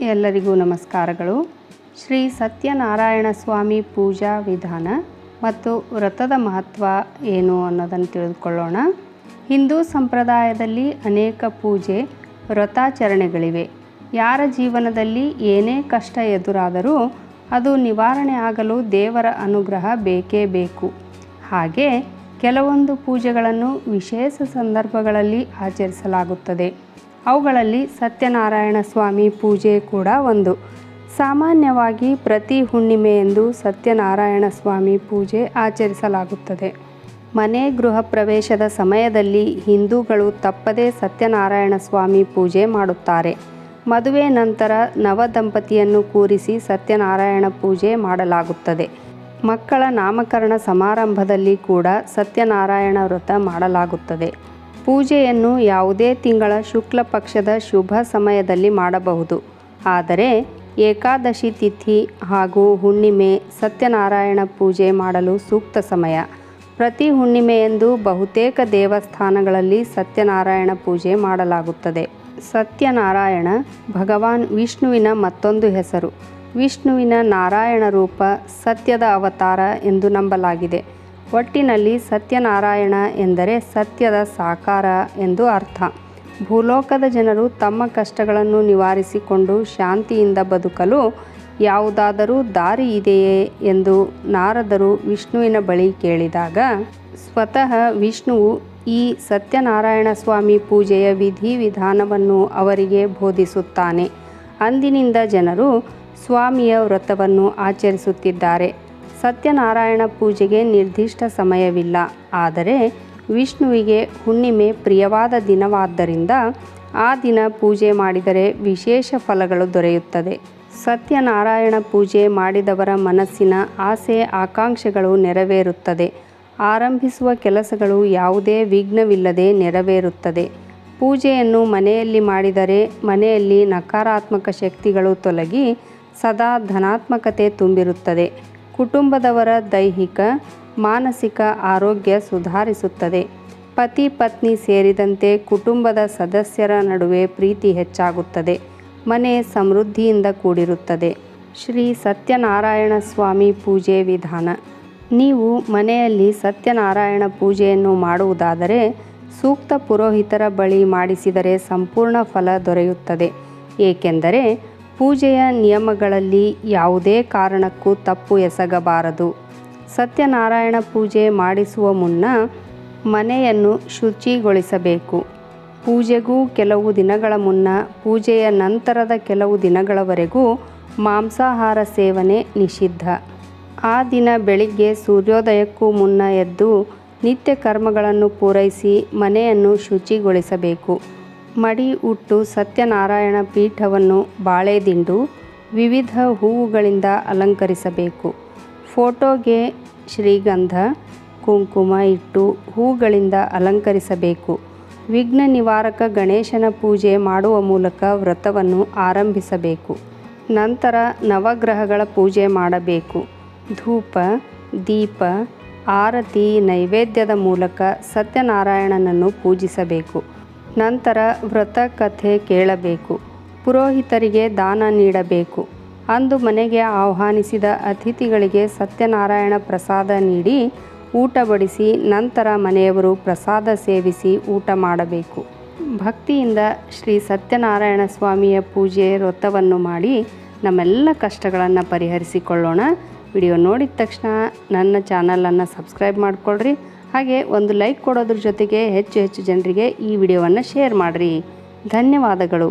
ಎಲ್ಲರಿಗೂ ನಮಸ್ಕಾರಗಳು. ಶ್ರೀ ಸತ್ಯನಾರಾಯಣ ಸ್ವಾಮಿ ಪೂಜಾ ವಿಧಾನ ಮತ್ತು ವ್ರತದ ಮಹತ್ವ ಏನು ಅನ್ನೋದನ್ನು ತಿಳಿದುಕೊಳ್ಳೋಣ. ಹಿಂದೂ ಸಂಪ್ರದಾಯದಲ್ಲಿ ಅನೇಕ ಪೂಜೆ ವ್ರತಾಚರಣೆಗಳಿವೆ. ಯಾರ ಜೀವನದಲ್ಲಿ ಏನೇ ಕಷ್ಟ ಎದುರಾದರೂ ಅದು ನಿವಾರಣೆ ಆಗಲು ದೇವರ ಅನುಗ್ರಹ ಬೇಕೇ ಬೇಕು. ಹಾಗೆ ಕೆಲವೊಂದು ಪೂಜೆಗಳನ್ನು ವಿಶೇಷ ಸಂದರ್ಭಗಳಲ್ಲಿ ಆಚರಿಸಲಾಗುತ್ತದೆ. ಅವುಗಳಲ್ಲಿ ಸತ್ಯನಾರಾಯಣ ಸ್ವಾಮಿ ಪೂಜೆ ಕೂಡ ಒಂದು. ಸಾಮಾನ್ಯವಾಗಿ ಪ್ರತಿ ಹುಣ್ಣಿಮೆಯಂದು ಸತ್ಯನಾರಾಯಣ ಸ್ವಾಮಿ ಪೂಜೆ ಆಚರಿಸಲಾಗುತ್ತದೆ. ಮನೆ ಗೃಹ ಪ್ರವೇಶದ ಸಮಯದಲ್ಲಿ ಹಿಂದೂಗಳು ತಪ್ಪದೇ ಸತ್ಯನಾರಾಯಣ ಸ್ವಾಮಿ ಪೂಜೆ ಮಾಡುತ್ತಾರೆ. ಮದುವೆ ನಂತರ ನವದಂಪತಿಯನ್ನು ಕೂರಿಸಿ ಸತ್ಯನಾರಾಯಣ ಪೂಜೆ ಮಾಡಲಾಗುತ್ತದೆ. ಮಕ್ಕಳ ನಾಮಕರಣ ಸಮಾರಂಭದಲ್ಲಿ ಕೂಡ ಸತ್ಯನಾರಾಯಣ ವ್ರತ ಮಾಡಲಾಗುತ್ತದೆ. ಪೂಜೆಯನ್ನು ಯಾವುದೇ ತಿಂಗಳ ಶುಕ್ಲ ಪಕ್ಷದ ಶುಭ ಸಮಯದಲ್ಲಿ ಮಾಡಬಹುದು. ಆದರೆ ಏಕಾದಶಿ ತಿಥಿ ಹಾಗೂ ಹುಣ್ಣಿಮೆ ಸತ್ಯನಾರಾಯಣ ಪೂಜೆ ಮಾಡಲು ಸೂಕ್ತ ಸಮಯ. ಪ್ರತಿ ಹುಣ್ಣಿಮೆಯಂದು ಬಹುತೇಕ ದೇವಸ್ಥಾನಗಳಲ್ಲಿ ಸತ್ಯನಾರಾಯಣ ಪೂಜೆ ಮಾಡಲಾಗುತ್ತದೆ. ಸತ್ಯನಾರಾಯಣ ಭಗವಾನ್ ವಿಷ್ಣುವಿನ ಮತ್ತೊಂದು ಹೆಸರು. ವಿಷ್ಣುವಿನ ನಾರಾಯಣ ರೂಪ ಸತ್ಯದ ಅವತಾರ ಎಂದು ನಂಬಲಾಗಿದೆ. ಒಟ್ಟಿನಲ್ಲಿ ಸತ್ಯನಾರಾಯಣ ಎಂದರೆ ಸತ್ಯದ ಸಾಕಾರ ಎಂದು ಅರ್ಥ. ಭೂಲೋಕದ ಜನರು ತಮ್ಮ ಕಷ್ಟಗಳನ್ನು ನಿವಾರಿಸಿಕೊಂಡು ಶಾಂತಿಯಿಂದ ಬದುಕಲು ಯಾವುದಾದರೂ ದಾರಿ ಇದೆಯೇ ಎಂದು ನಾರದರು ವಿಷ್ಣುವಿನ ಬಳಿ ಕೇಳಿದಾಗ ಸ್ವತಃ ವಿಷ್ಣುವು ಈ ಸತ್ಯನಾರಾಯಣ ಸ್ವಾಮಿ ಪೂಜೆಯ ವಿಧಿವಿಧಾನವನ್ನು ಅವರಿಗೆ ಬೋಧಿಸುತ್ತಾನೆ. ಅಂದಿನಿಂದ ಜನರು ಸ್ವಾಮಿಯ ವ್ರತವನ್ನು ಆಚರಿಸುತ್ತಿದ್ದಾರೆ. ಸತ್ಯನಾರಾಯಣ ಪೂಜೆಗೆ ನಿರ್ದಿಷ್ಟ ಸಮಯವಿಲ್ಲ. ಆದರೆ ವಿಷ್ಣುವಿಗೆ ಹುಣ್ಣಿಮೆ ಪ್ರಿಯವಾದ ದಿನವಾದ್ದರಿಂದ ಆ ದಿನ ಪೂಜೆ ಮಾಡಿದರೆ ವಿಶೇಷ ಫಲಗಳು ದೊರೆಯುತ್ತದೆ. ಸತ್ಯನಾರಾಯಣ ಪೂಜೆ ಮಾಡಿದವರ ಮನಸ್ಸಿನ ಆಸೆ ಆಕಾಂಕ್ಷೆಗಳು ನೆರವೇರುತ್ತದೆ. ಆರಂಭಿಸುವ ಕೆಲಸಗಳು ಯಾವುದೇ ವಿಘ್ನವಿಲ್ಲದೆ ನೆರವೇರುತ್ತದೆ. ಪೂಜೆಯನ್ನು ಮನೆಯಲ್ಲಿ ಮಾಡಿದರೆ ಮನೆಯಲ್ಲಿ ನಕಾರಾತ್ಮಕ ಶಕ್ತಿಗಳು ತೊಲಗಿ ಸದಾ ಧನಾತ್ಮಕತೆ ತುಂಬಿರುತ್ತದೆ. ಕುಟುಂಬದವರ ದೈಹಿಕ ಮಾನಸಿಕ ಆರೋಗ್ಯ ಸುಧಾರಿಸುತ್ತದೆ. ಪತಿ ಪತ್ನಿ ಸೇರಿದಂತೆ ಕುಟುಂಬದ ಸದಸ್ಯರ ನಡುವೆ ಪ್ರೀತಿ ಹೆಚ್ಚಾಗುತ್ತದೆ. ಮನೆ ಸಮೃದ್ಧಿಯಿಂದ ಕೂಡಿರುತ್ತದೆ. ಶ್ರೀ ಸತ್ಯನಾರಾಯಣ ಸ್ವಾಮಿ ಪೂಜೆ ವಿಧಾನ. ನೀವು ಮನೆಯಲ್ಲಿ ಸತ್ಯನಾರಾಯಣ ಪೂಜೆಯನ್ನು ಮಾಡುವುದಾದರೆ ಸೂಕ್ತ ಪುರೋಹಿತರ ಬಳಿ ಮಾಡಿಸಿದರೆ ಸಂಪೂರ್ಣ ಫಲ ದೊರೆಯುತ್ತದೆ. ಏಕೆಂದರೆ ಪೂಜೆಯ ನಿಯಮಗಳಲ್ಲಿ ಯಾವುದೇ ಕಾರಣಕ್ಕೂ ತಪ್ಪು ಎಸಗಬಾರದು. ಸತ್ಯನಾರಾಯಣ ಪೂಜೆ ಮಾಡಿಸುವ ಮುನ್ನ ಮನೆಯನ್ನು ಶುಚಿಗೊಳಿಸಬೇಕು. ಪೂಜೆಗೂ ಕೆಲವು ದಿನಗಳ ಮುನ್ನ, ಪೂಜೆಯ ನಂತರದ ಕೆಲವು ದಿನಗಳವರೆಗೂ ಮಾಂಸಾಹಾರ ಸೇವನೆ ನಿಷಿದ್ಧ. ಆ ದಿನ ಬೆಳಿಗ್ಗೆ ಸೂರ್ಯೋದಯಕ್ಕೂ ಮುನ್ನ ಎದ್ದು ನಿತ್ಯ ಕರ್ಮಗಳನ್ನು ಪೂರೈಸಿ ಮನೆಯನ್ನು ಶುಚಿಗೊಳಿಸಬೇಕು. ಮಡಿ ಉಟ್ಟು ಸತ್ಯನಾರಾಯಣ ಪೀಠವನ್ನು ಬಾಳೆದಿಂಡು ವಿವಿಧ ಹೂವುಗಳಿಂದ ಅಲಂಕರಿಸಬೇಕು. ಫೋಟೋಗೆ ಶ್ರೀಗಂಧ ಕುಂಕುಮ ಇಟ್ಟು ಹೂಗಳಿಂದ ಅಲಂಕರಿಸಬೇಕು. ವಿಘ್ನ ನಿವಾರಕ ಗಣೇಶನ ಪೂಜೆ ಮಾಡುವ ಮೂಲಕ ವ್ರತವನ್ನು ಆರಂಭಿಸಬೇಕು. ನಂತರ ನವಗ್ರಹಗಳ ಪೂಜೆ ಮಾಡಬೇಕು. ಧೂಪ ದೀಪ ಆರತಿ ನೈವೇದ್ಯದ ಮೂಲಕ ಸತ್ಯನಾರಾಯಣನನ್ನು ಪೂಜಿಸಬೇಕು. ನಂತರ ವ್ರತ ಕಥೆ ಕೇಳಬೇಕು. ಪುರೋಹಿತರಿಗೆ ದಾನ ನೀಡಬೇಕು. ಅಂದು ಮನೆಗೆ ಆಹ್ವಾನಿಸಿದ ಅತಿಥಿಗಳಿಗೆ ಸತ್ಯನಾರಾಯಣ ಪ್ರಸಾದ ನೀಡಿ ಊಟ ಬಡಿಸಿ ನಂತರ ಮನೆಯವರು ಪ್ರಸಾದ ಸೇವಿಸಿ ಊಟ ಮಾಡಬೇಕು. ಭಕ್ತಿಯಿಂದ ಶ್ರೀ ಸತ್ಯನಾರಾಯಣ ಸ್ವಾಮಿಯ ಪೂಜೆ ವ್ರತವನ್ನು ಮಾಡಿ ನಮ್ಮೆಲ್ಲ ಕಷ್ಟಗಳನ್ನು ಪರಿಹರಿಸಿಕೊಳ್ಳೋಣ. ವಿಡಿಯೋ ನೋಡಿದ ತಕ್ಷಣ ನನ್ನ ಚಾನಲನ್ನು ಸಬ್ಸ್ಕ್ರೈಬ್ ಮಾಡಿಕೊಳ್ಳ್ರಿ. ಹಾಗೆ ಒಂದು ಲೈಕ್ ಕೊಡೋದ್ರ ಜೊತೆಗೆ ಹೆಚ್ಚು ಜನರಿಗೆ ಈ ವಿಡಿಯೋವನ್ನು ಶೇರ್ ಮಾಡಿರಿ. ಧನ್ಯವಾದಗಳು.